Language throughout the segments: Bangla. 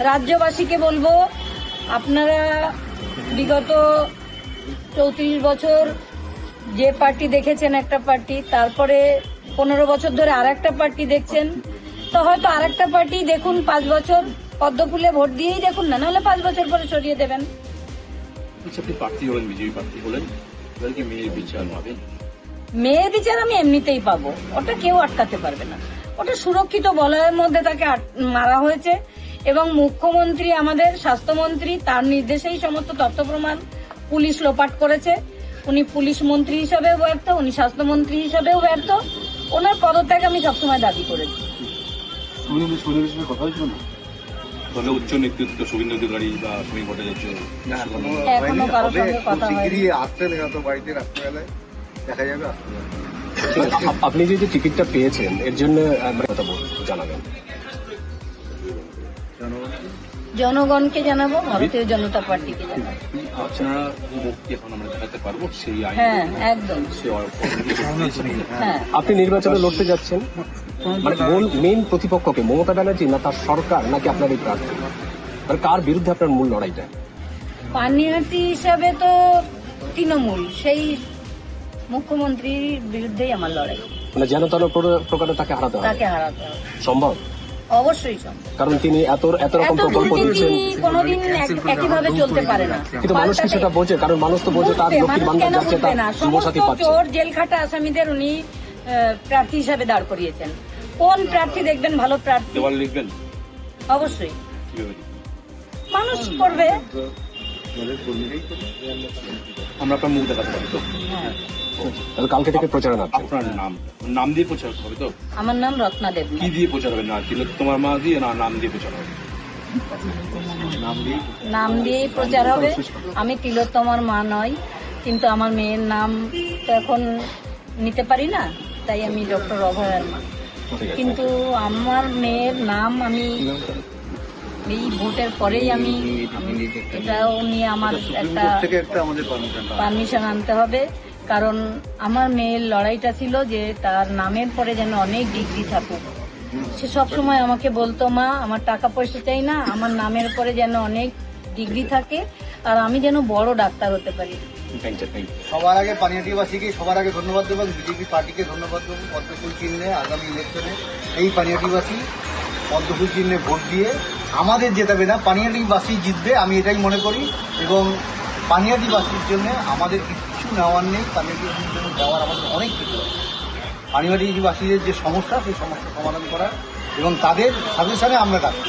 রাজ্যবাসীকে বলবো, আপনারা বিগত 34 বছর যে পার্টি দেখেছেন একটা পার্টি, তারপরে 15 বছর ধরে আর একটা পার্টি দেখছেন, তো হয়তো আর একটা পার্টি দেখুন 5 বছর, পদ্মফুলে ভোট দিয়েই দেখুন না, নাহলে 5 বছর পরে সরিয়ে দেবেন। আপনি প্রার্থী হলেন, বিজেপি প্রার্থী হলেন, এবার কি মেয়ের বিচার পাবেন? মেয়ের বিচার আমি এমনিতেই পাবো, ওটা কেউ আটকাতে পারবে না। ওটা সুরক্ষিত বলয়ের মধ্যে তাকে মারা হয়েছে এবং মুখ্যমন্ত্রী, আমাদের স্বাস্থ্যমন্ত্রী, তার নির্দেশেই সমস্ত তথ্য প্রমাণ পুলিশ লোপাট করেছে। উনি পুলিশ মন্ত্রী হিসাবেও ব্যর্থ, উনি স্বাস্থ্যমন্ত্রী হিসাবেও ব্যর্থ। ওনার পদত্যাগ আমি সবসময় দাবি করেছি। কথা হয়েছিল না? তবে উচ্চ নেতৃত্ব শুভেন্দু অধিকারী বা সমীর ভট্টাচার্য এখনো কারোর সঙ্গে কথা হয়নি। আসতেন হয়তো বাড়িতে রাত্রেবেলায় দেখা যাবে। আপনি যে টিকিটটা পেয়েছেন এর জন্য কথা জানাবেন। জনগণকে জানাবো, ভারতীয় জনতা পার্টিকে জানাবো। আপনারা মুক্তি এখন আমরা দেখাতে পারবো সেই আইন? হ্যাঁ, একদম। হ্যাঁ, আপনি নির্বাচনে লড়তে যাচ্ছেন, মানে মেইন প্রতিপক্ষকে মমতা ব্যানার্জি না তার সরকার নাকি আপনার এই প্রার্থী, মানে কার বিরুদ্ধে আপনার মূল লড়াইটা? পানিহাটি হিসাবে তো তৃণমূল, সেই মুখ্যমন্ত্রীর বিরুদ্ধেই আমার লড়াই। মানে যেন তেন প্রকারে তাকে হারাতে হবে, তাকে হারাতে হবে, সম্ভব? অবশ্যই সম্ভব। কারণ তিনি এত রকম এত প্রকল্প দিচ্ছেন, দুর্নীতি কোনোদিন একইভাবে চলতে পারে না। কিন্তু মানুষ কি সেটা বোঝে? কারণ মানুষ তো বোঝে তার লক্ষ্মীর বান্ধব যাচ্ছে, তার যুবসাথী পাচ্ছে। চোর জেলখাটা আসামিদের উনি প্রার্থী হিসাবে দাঁড় করিয়েছেন। কোন প্রার্থী দেখবেন ভালো প্রার্থী? দেওয়াল লিখবেন অবশ্যই কিভাবে? মানুষ করবে। আমরা আপনার মুখ দেখাতে পারি তো? হ্যাঁ। তাহলে কালকে থেকে প্রচারণা আছে। আপনার নাম দিয়ে প্রচার হবে তো? আমার নাম রত্না দেব। কি দিয়ে প্রচার হবে? না তোমার মা দিয়ে, না নাম দিয়ে প্রচার হবে? নাম দিয়েই প্রচার হবে। আমি তিলোত্তমার মা নই, কিন্তু আমার মেয়ের নাম তো এখন নিতে পারি না, তাই আমি ডক্টর অভয়ার মা। কিন্তু আমার মেয়ের নাম আমি এই ভোটের পরেই আমি এটাও নিয়ে আমার একটা পারমিশন আনতে হবে। কারণ আমার মেয়ের লড়াইটা ছিল যে তার নামের পরে যেন অনেক ডিগ্রি থাকুক। সে সবসময় আমাকে বলতো, মা আমার টাকা পয়সা চাই না, আমার নামের পরে যেন অনেক ডিগ্রি থাকে আর আমি যেন বড় ডাক্তার হতে পারি। সবার আগে পানিহাটিবাসীকে সবার আগে ধন্যবাদ দেবো, বিজেপি পার্টিকে ধন্যবাদ দেবো। পদ্মফুল চিহ্নে আগামী ইলেকশনে এই পানিহাটিবাসী পদ্মফুল চিহ্নে ভোট দিয়ে আমাদের জেতাবে না, পানিহাটিবাসী জিতবে, আমি এটাই মনে করি। এবং পানিহাটিবাসীর জন্য আমাদের কিছু নেওয়ার নেই, পানিহাটিবাসীর জন্য দেওয়ার আমাদের অনেক কিছু আছে। পানিহাটিবাসীদের যে সমস্যা, সেই সমস্যা সমাধান করা এবং তাদের সাজেশনে আমরা থাকবো,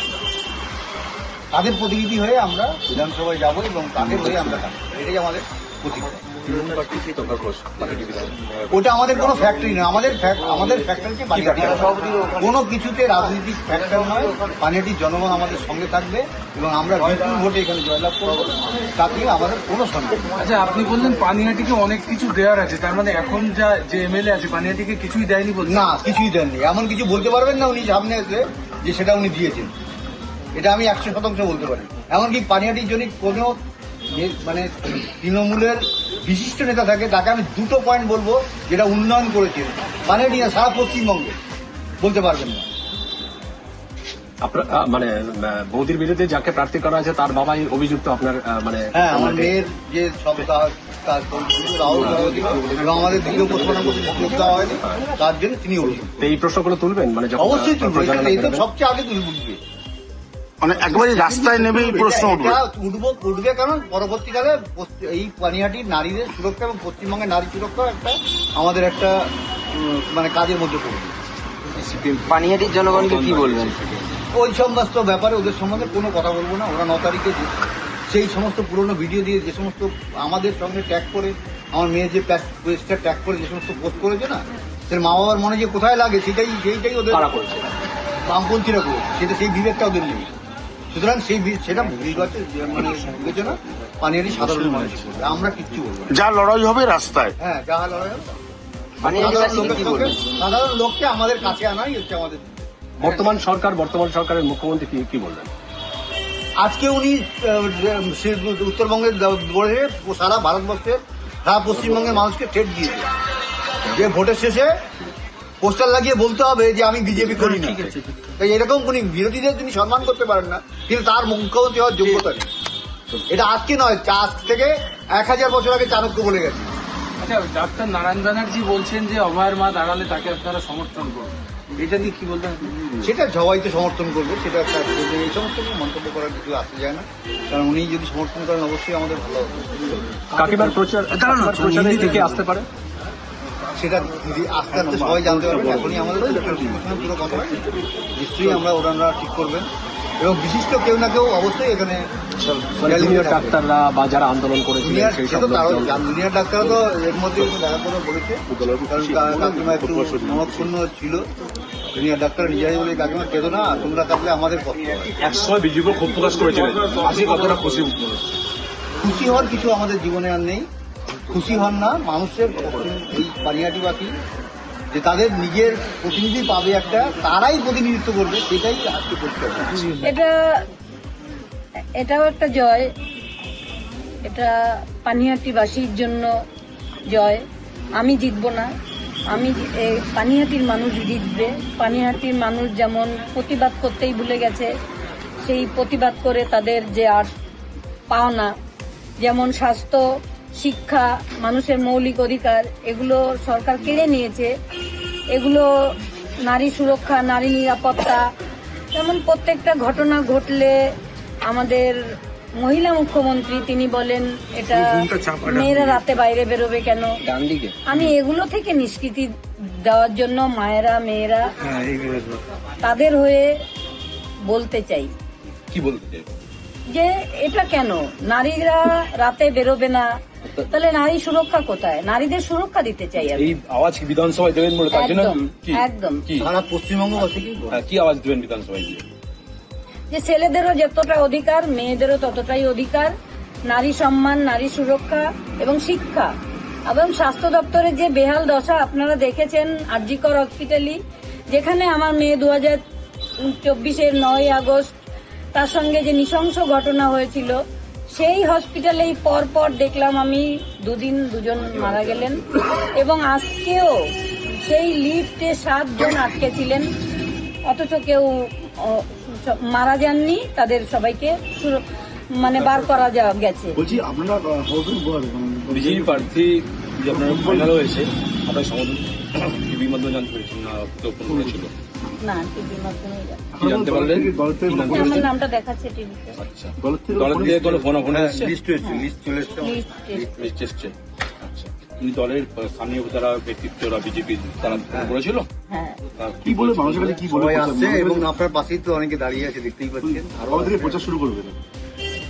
তাদের প্রতিনিধি হয়ে আমরা বিধানসভায় যাব এবং তাদের হয়ে আমরা থাকবো, এটাই আমাদের প্রতিক্রিয়া। ওটা আমাদের কোনো ফ্যাক্টরি নয়, আমাদের ফ্যাক্টরিকে কোনো কিছুতে রাজনৈতিক ফ্যাক্টর নয়। পানিহাটির জনগণ আমাদের সঙ্গে থাকবে এবং আমরা বিপুল ভোটে এখানে জয়লাভ করবো, তাতে আমাদের কোনো সন্দেহ নেই। আচ্ছা, আপনি বললেন পানিহাটিকে অনেক কিছু দেওয়ার আছে, তার মানে এখন যে এমএলএ আছে পানিহাটিকে কিছুই দেয়নি বলছেন? না, কিছুই দেননি, এমন কিছু বলতে পারবেন না উনি সামনে এসে যে সেটা উনি দিয়েছেন। এটা আমি 100% বলতে পারি। এমনকি পানিহাটির জন্য কোনো মানে তৃণমূলের বিশিষ্ট নেতা থাকে, তাকে আমি দুটো পয়েন্ট বলবো যেটা উন্নয়ন করেছেন পানিহাটি না সারা পশ্চিমবঙ্গে, বলতে পারবেন না। আপনার মানে বৌদির বিরুদ্ধে যাকে প্রার্থী করা আছে তার বাবাই অভিযুক্ত আপনার, মানে হ্যাঁ, আমার মেয়ের যে সব এবং আমাদের দ্বিতীয় পোস্টমর্টম দেওয়া হয়নি, তার জন্য তিনি অভিযুক্ত। এই প্রশ্নগুলো তুলবেন, মানে অবশ্যই তুলবে, এই তো সবচেয়ে আগে উঠবে, মানে একবারই রাস্তায় নেমে এই প্রশ্ন উঠবে কারণ পরবর্তীকালে এই পানিহাটির নারীদের সুরক্ষা এবং পশ্চিমবঙ্গের নারী সুরক্ষা একটা আমাদের একটা মানে কাজের মধ্যে পড়বে। পানিহাটির জনগণকে কি বলবেন? ওই সমস্ত ব্যাপারে ওদের সম্বন্ধে কোনো কথা বলবো না। ওরা 9 তারিখে সেই সমস্ত পুরনো ভিডিও দিয়ে যে সমস্ত আমাদের সঙ্গে ট্যাগ করে, আমার মেয়ে যে পেজটা ট্যাগ করে যে সমস্ত পোস্ট করেছে না, সে মা বাবার মনে যে কোথায় লাগে সেইটাই ওদের বামপন্থীরা করে, সেটা সেই বিবেকটা ওদের নেই। সুতরাং সেটা মানে বিবেচনা পানিহাটি সাধারণ মানুষ করবে, আমরা কিচ্ছু বলবো না। যা লড়াই হবে রাস্তায়, হ্যাঁ, যা লড়াই হবে সাধারণ লোককে আমাদের কাছে আনাই হচ্ছে আমাদের। বর্তমান সরকারের মুখ্যমন্ত্রী কি বলবেন? আজকে উনি উত্তরবঙ্গের বলে সারা ভারতবর্ষের, সারা পশ্চিমবঙ্গের মানুষকে থ্রেট দিয়েছে যে ভোটের শেষে পোস্টার লাগিয়ে বলতে হবে যে আমি বিজেপি করি না। তাই এরকম কোন বিরোধীদের তিনি সম্মান করতে পারেন না, কিন্তু তার মুখ্যমন্ত্রী হওয়ার যোগ্যতা নেই। এটা আজকে নয়, আজ থেকে 1000 বছর আগে চাণক্য বলে গেছে। আচ্ছা, ডাক্তার নারায়ণ ব্যানার্জি বলছেন যে অভয়ের মা দাঁড়ালে তাকে আপনারা সমর্থন করুন, এটা নিয়ে কি বলবেন? সেটা সবাই তো সমর্থন করবে, সেটা একটা এই সমস্ত মন্তব্য করার কিছু আসতে যায় না, কারণ উনি যদি সমর্থন করেন অবশ্যই আমাদের ভালো হবে। কাকিমার প্রচারে থেকে আসতে পারে, সেটা যদি আস্তে আস্তে সবাই জানতে পারবেন। এখনই আমাদের পুরো কথা নিশ্চয়ই ওনারা ঠিক করবেন, এবং বিশিষ্ট কেউ না কেউ অবশ্যই এখানে জুনিয়র ডাক্তাররা বা যারা আন্দোলন করেছিলেন সেই সব লোকজন। জুনিয়র ডাক্তাররা তো এর মধ্যে দেখা করে বলেছে, কারণ কাকিমা একটু মনক্ষুণ্ণ ছিল। জুনিয়র ডাক্তার নিজেরাই বলে কাকিমা কেঁদো না, তোমরা থাকলে আমাদের কষ্ট হয়। একসময় বিজেপি ক্ষোভ প্রকাশ করেছিলেন, আজকে কতটা খুশি? খুশি হওয়ার কিছু আমাদের জীবনে আর নেই। খুশি হন না মানুষের, এই পানিহাটিবাসী যে তাদের নিজের প্রতিনিধি পাবে একটা, তারাই প্রতিনিধিত্ব করবে, সেটাই আজকে পরিষ্কার। এটাও একটা জয়, এটা পানিহাটিবাসীর জন্য জয়। আমি জিতবো না, এই পানিহাটির মানুষ জিতবে। পানিহাটির মানুষ যেমন প্রতিবাদ করতেই ভুলে গেছে, সেই প্রতিবাদ করে তাদের যে আর পাওনা, যেমন স্বাস্থ্য, শিক্ষা, মানুষের মৌলিক অধিকার, এগুলো সরকার কেড়ে নিয়েছে। এগুলো নারী সুরক্ষা, নারী নিরাপত্তা, যেমন প্রত্যেকটা ঘটনা ঘটলে আমাদের মহিলা মুখ্যমন্ত্রী তিনি বলেন এটা মেয়েরা রাতে বাইরে বেরোবে কেন। আমি এগুলো থেকে নিষ্কৃতি দেওয়ার জন্য মায়েরা, মেয়েরা তাদের হয়ে বলতে চাই। কি বলতে চাই? যে এটা কেন নারীরা রাতে বেরোবে না, তাহলে নারী সুরক্ষা কোথায়? নারীদের সুরক্ষা দিতে চাই আমি। এই আওয়াজ কি বিধানসভায় দেবেন বলে তার জন্য একদম কি সারা পশ্চিমবঙ্গবাসীকে কি আওয়াজ দেবেন বিধানসভায় গিয়ে? যে ছেলেদেরও যতটা অধিকার, মেয়েদেরও ততটাই অধিকার, নারী সম্মান, নারী সুরক্ষা এবং শিক্ষা। এবং স্বাস্থ্য দপ্তরের যে বেহাল দশা আপনারা দেখেছেন আরজিকর হসপিটালি, যেখানে আমার মেয়ে 2024-এর 9 আগস্ট তার সঙ্গে যে নৃশংস ঘটনা হয়েছিল, সেই হসপিটালেই পর দেখলাম আমি 2 দিন 2 জন মারা গেলেন, এবং আজকেও সেই লিফটে 7 জন আটকে ছিলেন, অথচ কেউ মারা যাননি, তাদের সবাইকে বার করা গেছে। বলছি আপনারা বিজেপি প্রার্থী যে আপনার ফাইনাল হয়েছে, আপনার সমর্থন টিভির মাধ্যমে জানতে পেরেছেন না ফোন করেছিল? না, টিভির মাধ্যমে কি জানতে পারলেন? আমার নামটা দেখাচ্ছে টিভিতে। আচ্ছা, দলের থেকে কোনো ফোন এসেছে? লিস্ট চলে এসছে। লিস্ট এসছে। আচ্ছা, উনি দলের স্থানীয় যারা ব্যক্তিত্বরা বিজেপি তারা ফোন করেছিল? হ্যাঁ, কি বলে মানুষের কাছে কি বলে সবাই আসছে, এবং আপনার পাশেই তো অনেকে দাঁড়িয়ে আছে, দেখতেই পাচ্ছেন। আর আমাদের প্রচার শুরু করবে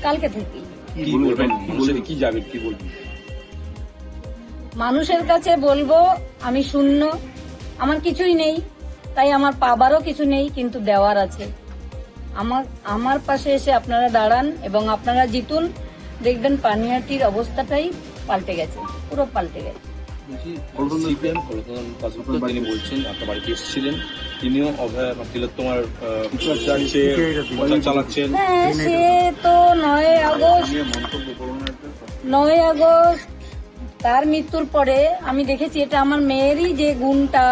কালকে থেকে কি বলবেন? মানুষের কি যাবেন, কি বলবেন? মানুষের কাছে বলবো আমি শূন্য, আমার কিছুই নেই, তাই আমার পাবারও কিছু নেই, কিন্তু দেওয়ার আছে। আমার পাশে এসে আপনারা দাঁড়ান এবং আপনারা জিতুন, দেখবেন পানিহাটির অবস্থাটাই পাল্টে গেছে, পুরো পাল্টে গেছে। সিপিএম কলকাতা কাজুপুর তিনি বলছেন আপনার বাড়িতে এসেছিলেন, তিনিও অভয় তিলোত্তমার প্রচার চালাচ্ছেন। হ্যাঁ, সে তো 9 আগস্ট তার মৃত্যুর পরে আমি দেখেছি, এটা আমার মেয়েরই যে গুণটা,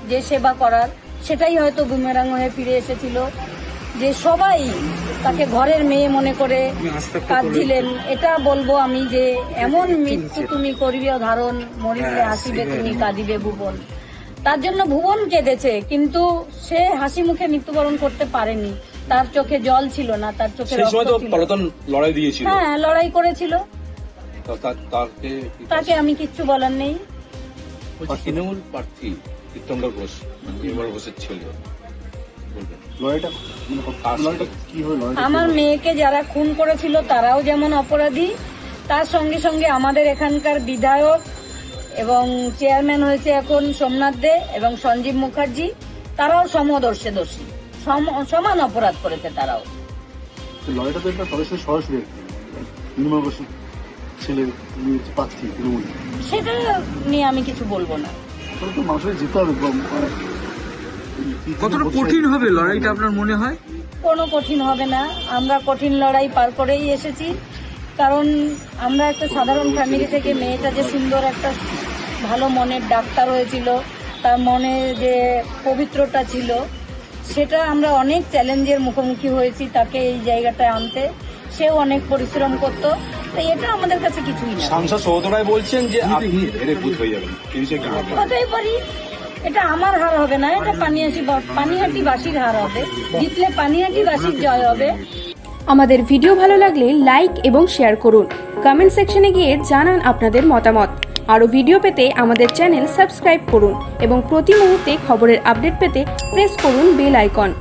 যে সেবা করার, সেটাই হয়তো বুমেরাং হয়ে ফিরে এসেছিল, যে সবাই তাকে ঘরের মেয়ে মনে করে কাঁদছিলেন। এটা বলবো আমি যে এমন মৃত্যু তুমি করিবে ধারণ, মরিলে হাসিবে তুমি কাঁদিবে ভুবন। তার জন্য ভুবন কেঁদেছে, কিন্তু সে হাসি মুখে মৃত্যুবরণ করতে পারেনি, তার চোখে জল ছিল না, তার চোখে সেই সময় তো রক্ত ছিল। পলাতন লড়াই দিয়েছিল। হ্যাঁ, লড়াই করেছিল, তাকে তাকে আমি কিচ্ছু বলার নেই। তৃণমূল প্রার্থী কীর্তনগর ঘোষ, নির্মল ঘোষের ছেলে, আমার মেয়েকে যারা খুন করেছিল তারাও যেমন অপরাধী, তার সঙ্গে সঙ্গে আমাদের এখানকার বিধায়ক এবং চেয়ারম্যান হয়েছে এখন সোমনাথ দে এবং সঞ্জীব মুখার্জি, তারাও সমদর্শে দোষী, সমান অপরাধ করেছে তারাও। লড়াইটা তো একটা সরাসরি নির্মল ঘোষের ছেলে প্রার্থী তৃণমূল, সেটা নিয়ে আমি কিছু বলবো না। মানুষের যেতে হবে। কতটা কঠিন হবে লড়াইটা আপনার মনে হয়? কোনো কঠিন হবে না, আমরা কঠিন লড়াই পার করেই এসেছি, কারণ আমরা একটা সাধারণ ফ্যামিলি থেকে, মেয়েটা যে সুন্দর একটা ভালো মনের ডাক্তার হয়েছিল, তার মনে যে পবিত্রতা ছিল, সেটা আমরা অনেক চ্যালেঞ্জের মুখোমুখি হয়েছি তাকে এই জায়গাটায় আনতে, সেও অনেক পরিশ্রম করতো। তো এটা আমাদের কাছে কিছুই না। সাংসদ সৌগত রায় বলছেন যে আপনি হেরে বুথ হয়ে যাবেন, এই বিষয়ে কি বলবেন? হতেই পারি, এটা আমার হার হবে না, এটা পানিহাটিবাসীর হার হবে। জিতলে পানিহাটিবাসীর জয় হবে। আমাদের ভিডিও ভালো লাগলে লাইক এবং শেয়ার করুন। কমেন্ট সেকশনে গিয়ে জানান আপনাদের মতামত। আরও ভিডিও পেতে আমাদের চ্যানেল সাবস্ক্রাইব করুন এবং প্রতি মুহূর্তে খবরের আপডেট পেতে প্রেস করুন বেল আইকন।